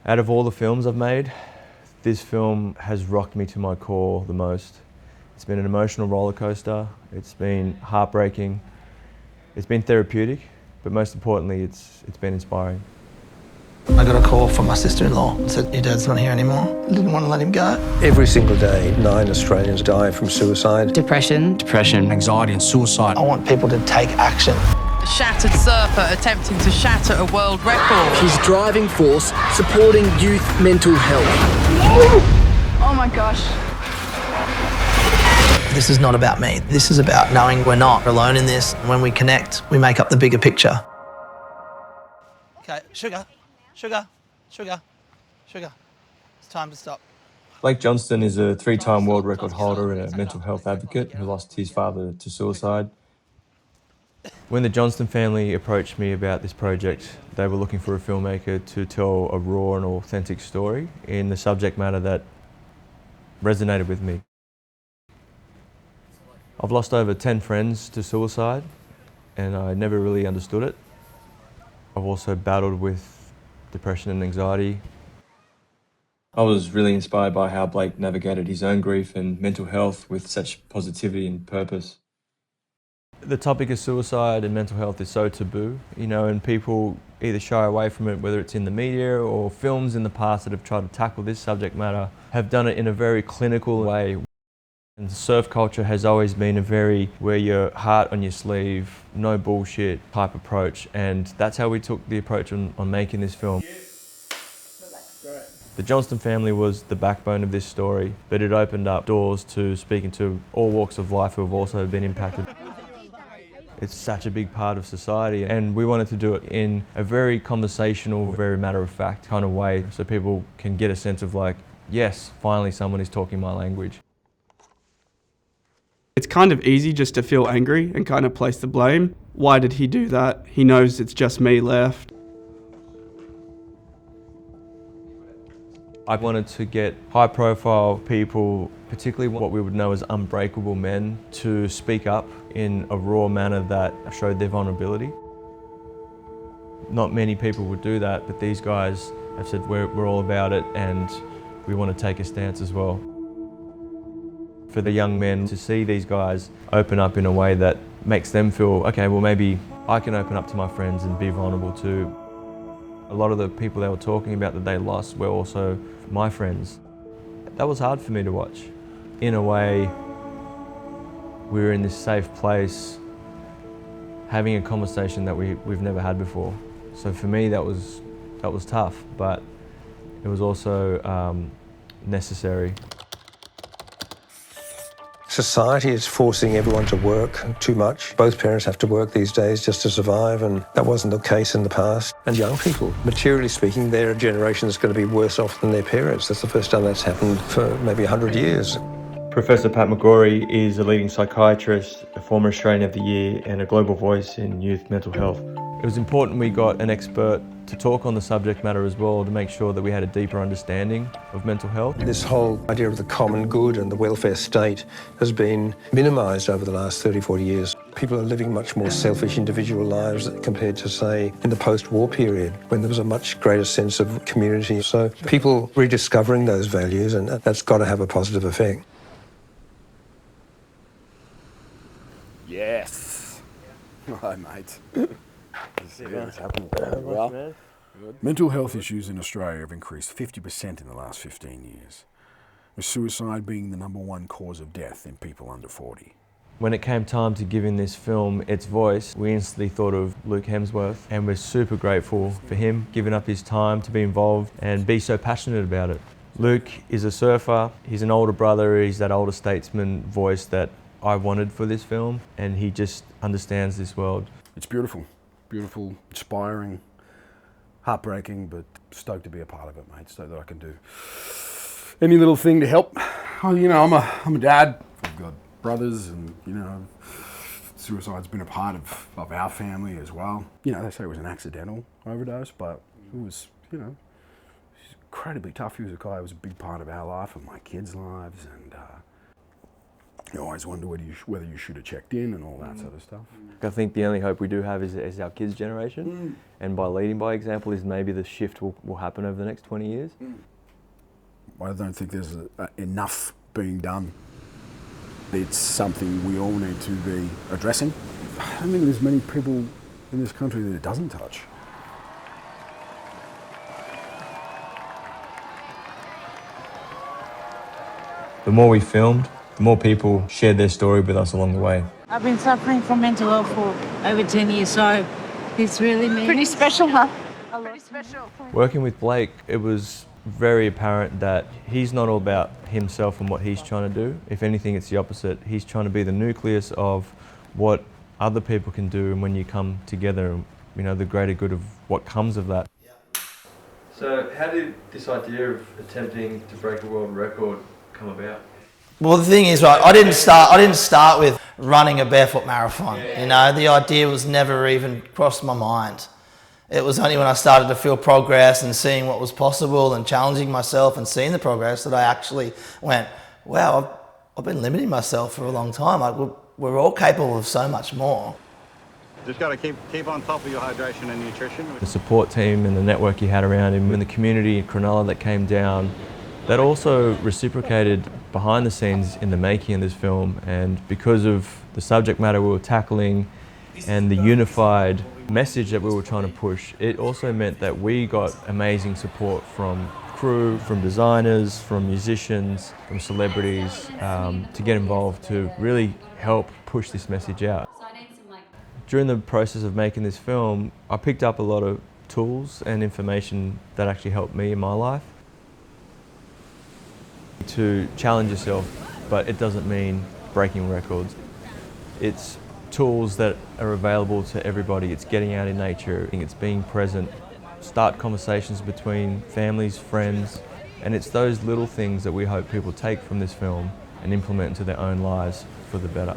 Out of all the films I've made, this film has rocked me to my core the most. It's been an emotional roller coaster, it's been heartbreaking, it's been therapeutic, but most importantly, it's been inspiring. I got a call from my sister-in-law and said, your dad's not here anymore. I didn't want to let him go. Every single day, 9 Australians die from suicide. Depression, anxiety and suicide. I want people to take action. A shattered surfer attempting to shatter a world record. His driving force supporting youth mental health. Oh my gosh. This is not about me. This is about knowing we're not alone in this. When we connect, we make up the bigger picture. Okay, sugar. It's time to stop. Blake Johnston is a 3-time world record holder and a mental health advocate who lost his father to suicide. When the Johnston family approached me about this project, they were looking for a filmmaker to tell a raw and authentic story in the subject matter that resonated with me. I've lost over 10 friends to suicide, and I never really understood it. I've also battled with depression and anxiety. I was really inspired by how Blake navigated his own grief and mental health with such positivity and purpose. The topic of suicide and mental health is so taboo, and people either shy away from it, whether it's in the media or films in the past that have tried to tackle this subject matter, have done it in a very clinical way. And surf culture has always been a very wear your heart on your sleeve, no bullshit type approach, and that's how we took the approach on making this film. The Johnston family was the backbone of this story, but it opened up doors to speaking to all walks of life who have also been impacted. It's such a big part of society, and we wanted to do it in a very conversational, very matter-of-fact kind of way, so people can get a sense of like, yes, finally someone is talking my language. It's kind of easy just to feel angry and kind of place the blame. Why did he do that? He knows it's just me left. I wanted to get high-profile people, particularly what we would know as unbreakable men, to speak up in a raw manner that showed their vulnerability. Not many people would do that, but these guys have said we're all about it and we want to take a stance as well. For the young men to see these guys open up in a way that makes them feel, okay, well maybe I can open up to my friends and be vulnerable too. A lot of the people they were talking about that they lost were also my friends. That was hard for me to watch. In a way, we were in this safe place having a conversation that we've never had before. So for me that was tough, but it was also necessary. Society is forcing everyone to work too much. Both parents have to work these days just to survive, and that wasn't the case in the past. And young people, materially speaking, their generation is going to be worse off than their parents. That's the first time that's happened for maybe 100 years. Professor Pat McGorry is a leading psychiatrist, a former Australian of the Year, and a global voice in youth mental health. It was important we got an expert to talk on the subject matter as well, to make sure that we had a deeper understanding of mental health. This whole idea of the common good and the welfare state has been minimised over the last 30, 40 years. People are living much more selfish individual lives compared to, say, in the post-war period, when there was a much greater sense of community. So people rediscovering those values, and that's got to have a positive effect. Yes. Hi, mate. Well, mental health issues in Australia have increased 50% in the last 15 years, with suicide being the #1 cause of death in people under 40. When it came time to giving this film its voice, we instantly thought of Luke Hemsworth, and we're super grateful for him giving up his time to be involved and be so passionate about it. Luke is a surfer, he's an older brother, he's that older statesman voice that I wanted for this film, and he just understands this world. It's beautiful. Beautiful, inspiring, heartbreaking, but stoked to be a part of it, mate. Stoked that I can do any little thing to help. Oh, I'm a dad. I've got brothers, and suicide's been a part of our family as well. They say it was an accidental overdose, but it was, incredibly tough. He was a guy who was a big part of our life and my kids' lives, and You always wonder whether you should have checked in and all that sort of stuff. I think the only hope we do have is our kids' generation, and by leading by example is maybe the shift will happen over the next 20 years. I don't think there's enough being done. It's something we all need to be addressing. I don't think there's many people in this country that it doesn't touch. The more we filmed, the more people shared their story with us along the way. I've been suffering from mental health for over 10 years, so this really means... Pretty special, huh? Pretty special. Working with Blake, it was very apparent that he's not all about himself and what he's trying to do. If anything, it's the opposite. He's trying to be the nucleus of what other people can do, and when you come together, you know, the greater good of what comes of that. So how did this idea of attempting to break a world record come about? Well, the thing is, right, I didn't start with running a barefoot marathon. You know, the idea was never even crossed my mind. It was only when I started to feel progress and seeing what was possible and challenging myself and seeing the progress that I actually went, wow, I've been limiting myself for a long time. We're all capable of so much more. Just got to keep on top of your hydration and nutrition. The support team and the network he had around him and the community in Cronulla that came down, that also reciprocated behind the scenes in the making of this film. And because of the subject matter we were tackling and the unified message that we were trying to push, it also meant that we got amazing support from crew, from designers, from musicians, from celebrities to get involved to really help push this message out. During the process of making this film, I picked up a lot of tools and information that actually helped me in my life. To challenge yourself, but it doesn't mean breaking records. It's tools that are available to everybody. It's getting out in nature, it's being present, start conversations between families, friends, and it's those little things that we hope people take from this film and implement into their own lives for the better.